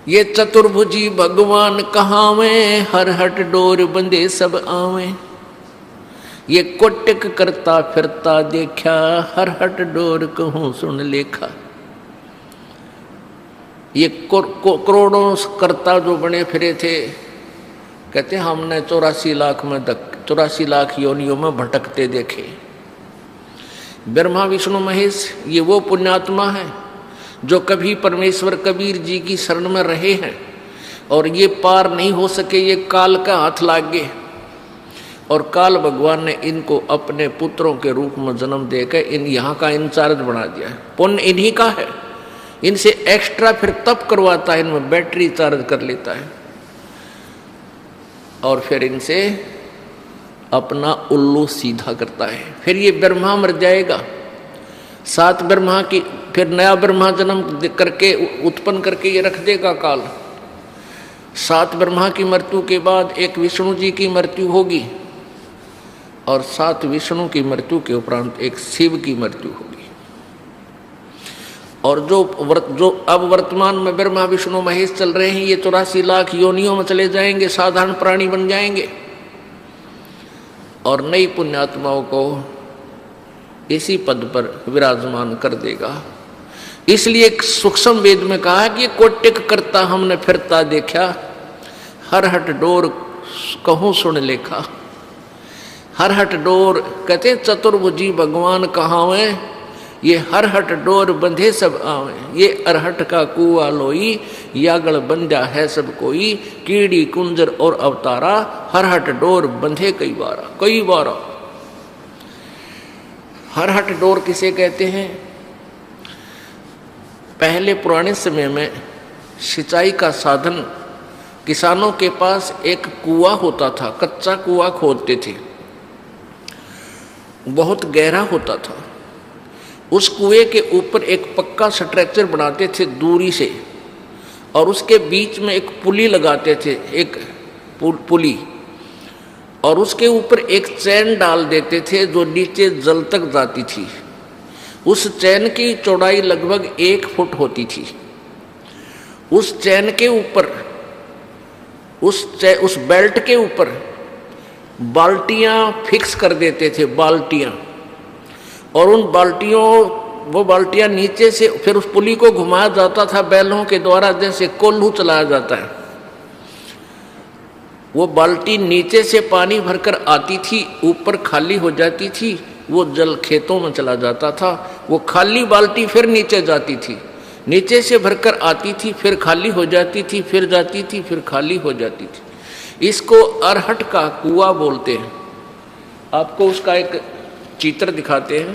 ये चतुर्भुजी भगवान कहावे, हर हट डोर बंधे सब आवे। ये कोटिक करता फिरता देखा, हर हट डोर कहूं सुन लेखा। ये करोड़ों करता जो बने फिरे थे, कहते हमने 84 लाख योनियों में भटकते देखे। ब्रह्मा विष्णु महेश ये वो पुण्यात्मा है जो कभी परमेश्वर कबीर जी की शरण में रहे हैं और ये पार नहीं हो सके, ये काल का हाथ लाग गए और काल भगवान ने इनको अपने पुत्रों के रूप में जन्म देकर इन यहाँ का इंचार्ज बना दिया है। पुण्य इन्हीं का है, इनसे एक्स्ट्रा फिर तप करवाता है, इनमें बैटरी चार्ज कर लेता है और फिर इनसे अपना उल्लू सीधा करता है। फिर ये ब्रह्मा मर जाएगा, 7 ब्रह्मा की फिर नया ब्रह्मा जन्म करके उत्पन्न करके ये रख देगा काल। 7 ब्रह्मा की मृत्यु के बाद एक विष्णु जी की मृत्यु होगी और 7 विष्णु की मृत्यु के उपरांत एक शिव की मृत्यु होगी। और जो अब वर्तमान में ब्रह्मा विष्णु महेश चल रहे हैं, ये 84 लाख योनियों में चले जाएंगे, साधारण प्राणी बन जाएंगे और नई पुण्यात्माओं को इसी पद पर विराजमान कर देगा। इसलिए एक सूक्ष्म वेद में कहा कि कोटिक करता हमने फिरता देखा, हर हट डोर कहूं सुन लेखा। हर हट डोर कहते चतुर्भुजी भगवान कहावे, ये हर हट डोर बंधे सब आवे। ये अरहट का कुआ लोई, यागल बंधा है सब कोई। कीड़ी कुंजर और अवतारा, हर हट डोर बंधे कई बारा। हर हट डोर किसे कहते हैं? पहले पुराने समय में सिंचाई का साधन, किसानों के पास एक कुआ होता था, कच्चा कुआ खोदते थे, बहुत गहरा होता था। उस कुएं के ऊपर एक पक्का स्ट्रक्चर बनाते थे दूरी से और उसके बीच में एक पुली लगाते थे, एक पुली, और उसके ऊपर एक चैन डाल देते थे जो नीचे जल तक जाती थी। उस चैन की चौड़ाई लगभग 1 फुट होती थी। उस चैन के ऊपर, उस बेल्ट के ऊपर बाल्टियां फिक्स कर देते थे, बाल्टियां, और उन वो बाल्टियां नीचे से फिर उस पुली को घुमाया जाता था बैलों के द्वारा, जैसे कोल्हू चलाया जाता है। वो बाल्टी नीचे से पानी भरकर आती थी, ऊपर खाली हो जाती थी, वो जल खेतों में चला जाता था। वो खाली बाल्टी फिर नीचे जाती थी, नीचे से भरकर आती थी, फिर खाली हो जाती थी, फिर जाती थी, फिर खाली हो जाती थी। इसको अरहट का कुआं बोलते हैं। आपको उसका एक चित्र दिखाते हैं,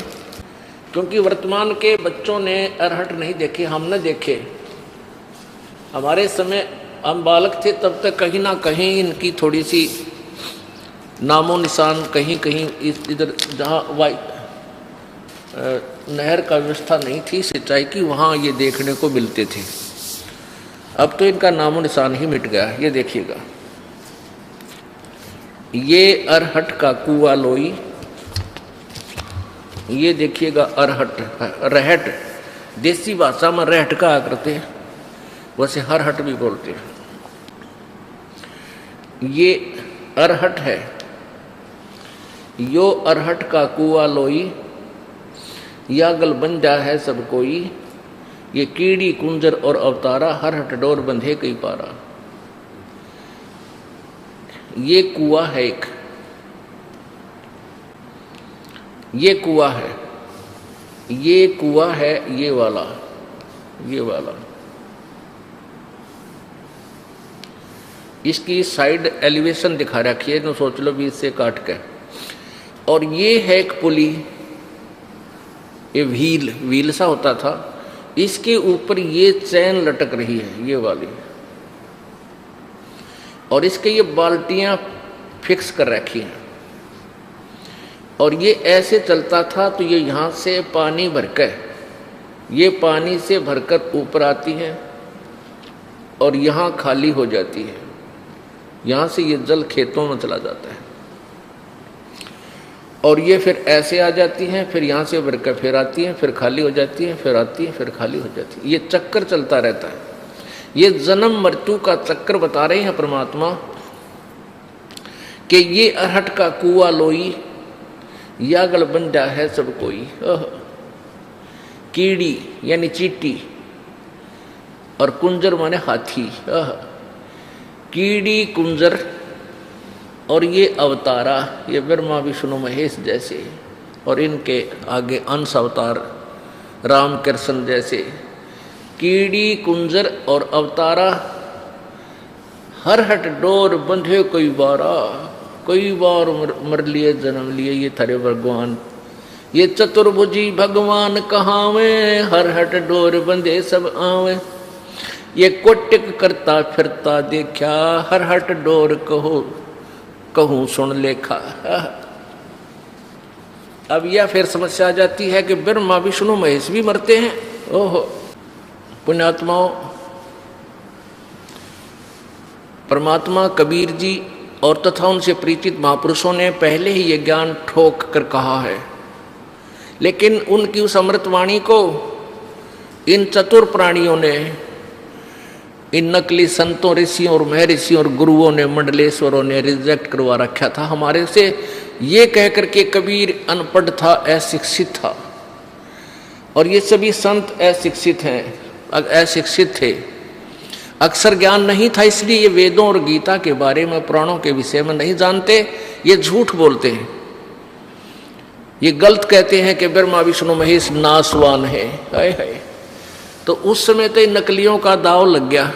क्योंकि वर्तमान के बच्चों ने अरहट नहीं देखे, हमने देखे। हमारे समय हम बालक थे तब तक कहीं ना कहीं इनकी थोड़ी सी नामो निशान कहीं कहीं इधर जहाँ नहर का व्यवस्था नहीं थी सिंचाई की, वहाँ ये देखने को मिलते थे। अब तो इनका नामो निशान ही मिट गया। ये देखिएगा, ये अरहट का कुआ लोई, ये देखिएगा अरहट, रहट देसी भाषा में रहट कहा करते हैं, वैसे हरहट भी बोलते हैं। ये अरहट है, यो अरहट का कुआ लोई, या गलबंजा है सब कोई। ये कीड़ी कुंजर और अवतारा, हरहट डोर बंधे कई पारा। ये कुआ है एक, ये कुआ है, ये कुआ है, ये वाला। इसकी साइड एलिवेशन दिखा रखी है, तो सोच लो 20 से काट के। और ये है एक पुली, ये व्हील सा होता था, इसके ऊपर ये चैन लटक रही है, ये वाली, और इसके ये बाल्टियां फिक्स कर रखी हैं। और ये ऐसे चलता था, तो ये यहाँ से पानी भरकर, ये पानी से भरकर ऊपर आती है और यहाँ खाली हो जाती है। यहाँ से ये जल खेतों में चला जाता है और ये फिर ऐसे आ जाती हैं, फिर यहाँ से भरकर फिर आती हैं, फिर खाली हो जाती हैं, फिर आती हैं, फिर खाली हो जाती है। ये चक्कर चलता रहता है। ये जन्म मृत्यु का चक्कर बता रहे हैं परमात्मा कि ये अरहट का कुआ लोई, यागल बंधा है सब कोई। कीड़ी यानी चींटी और कुंजर माने हाथी। कीड़ी कुंजर और ये अवतारा, ये ब्रह्मा विष्णु महेश जैसे, और इनके आगे अंश अवतार राम कृष्ण जैसे। कीड़ी कुंजर और अवतारा हर हट डोर बंधे कई बार मर लिए जन्म लिए ये थारे भगवान। ये चतुर्भुजी भगवान कहावे, हर हट डोर बंधे सब आवे। ये कोटिक करता फिरता देखा, हर हट डोर कहूँ सुन लेखा। अब यह फिर समस्या आ जाती है कि ब्रह्मा विष्णु महेश भी मरते हैं। ओहो पुण्यात्माओं, परमात्मा कबीर जी और तथा उनसे परिचित महापुरुषों ने पहले ही ये ज्ञान ठोक कर कहा है, लेकिन उनकी उस अमृतवाणी को इन चतुर प्राणियों ने, इन नकली संतों ऋषियों और महर्षियों और गुरुओं ने, मंडलेश्वरों ने रिजेक्ट करवा रखा था हमारे से, ये कहकर के कबीर अनपढ़ था, अशिक्षित था। और ये सभी संत अशिक्षित हैं, अशिक्षित थे, अक्षर ज्ञान नहीं था, इसलिए ये वेदों और गीता के बारे में, पुराणों के विषय में नहीं जानते। ये झूठ बोलते हैं, ये गलत कहते हैं कि ब्रह्मा विष्णु महेश नासवान है। हाय हाय, तो उस समय तो नकलियों का दाव लग गया।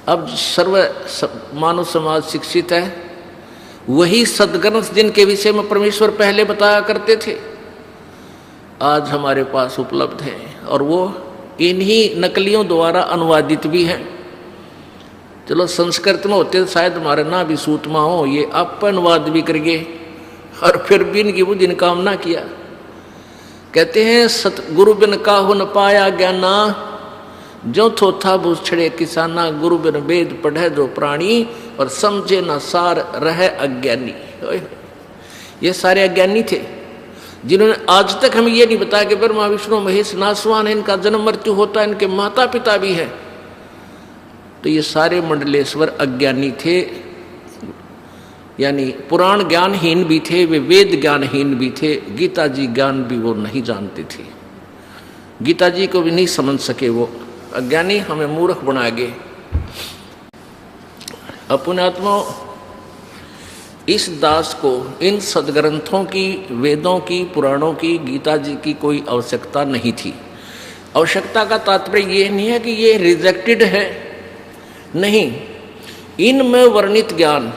अब मानव समाज शिक्षित है, वही सदग्रंथ जिनके विषय में परमेश्वर पहले बताया करते थे आज हमारे पास उपलब्ध है, और वो इन्हीं नकलियों द्वारा अनुवादित भी हैं। चलो संस्कृत में होते शायद हमारे ना भी सूतमा हो, ये आप अनुवाद भी करिए, और फिर भी इनकी बुद्धि ने काम ना किया। कहते हैं सतगुरु बिन काहु न पाया ज्ञाना, जो थोथा भूछड़े किसाना, गुरु बिन वेद पढ़े जो प्राणी, और समझे न सार रहे अज्ञानी। ये सारे अज्ञानी थे जिन्होंने आज तक हमें ये नहीं बताया कि ब्रह्मा विष्णु महेश नासवान है, इनका जन्म मृत्यु होता है, इनके माता पिता भी हैं। तो ये सारे मंडलेश्वर अज्ञानी थे, यानी पुराण ज्ञानहीन भी थे, वे वेद ज्ञानहीन भी थे, गीता जी ज्ञान भी वो नहीं जानते थे, गीता जी को भी नहीं समझ सके। वो अज्ञानी हमें मूर्ख बना गए। पुण्यात्मा, इस दास को इन सदग्रंथों की, वेदों की, पुराणों की, गीता जी की कोई आवश्यकता नहीं थी। आवश्यकता का तात्पर्य ये नहीं है कि ये रिजेक्टेड है, नहीं, इनमें वर्णित ज्ञान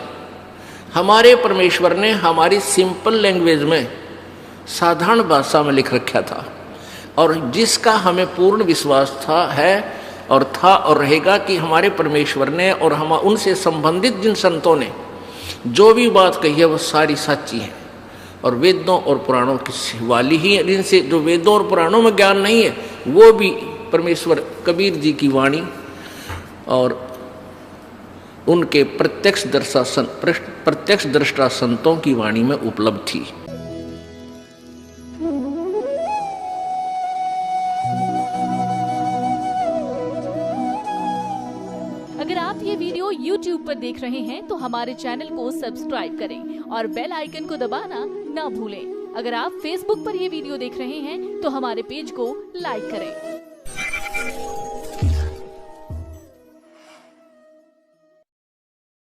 हमारे परमेश्वर ने हमारी सिंपल लैंग्वेज में, साधारण भाषा में लिख रखा था, और जिसका हमें पूर्ण विश्वास था और रहेगा कि हमारे परमेश्वर ने और हम उनसे संबंधित जिन संतों ने जो भी बात कही है वो सारी सच्ची है, और वेदों और पुराणों की वाली ही है। जिनसे जो वेदों और पुराणों में ज्ञान नहीं है, वो भी परमेश्वर कबीर जी की वाणी और उनके प्रत्यक्ष दृष्टा संतों की वाणी में उपलब्ध थी। अगर आप ये वीडियो YouTube पर देख रहे हैं तो हमारे चैनल को सब्सक्राइब करें और बेल आइकन को दबाना ना भूलें। अगर आप Facebook पर ये वीडियो देख रहे हैं तो हमारे पेज को लाइक करें।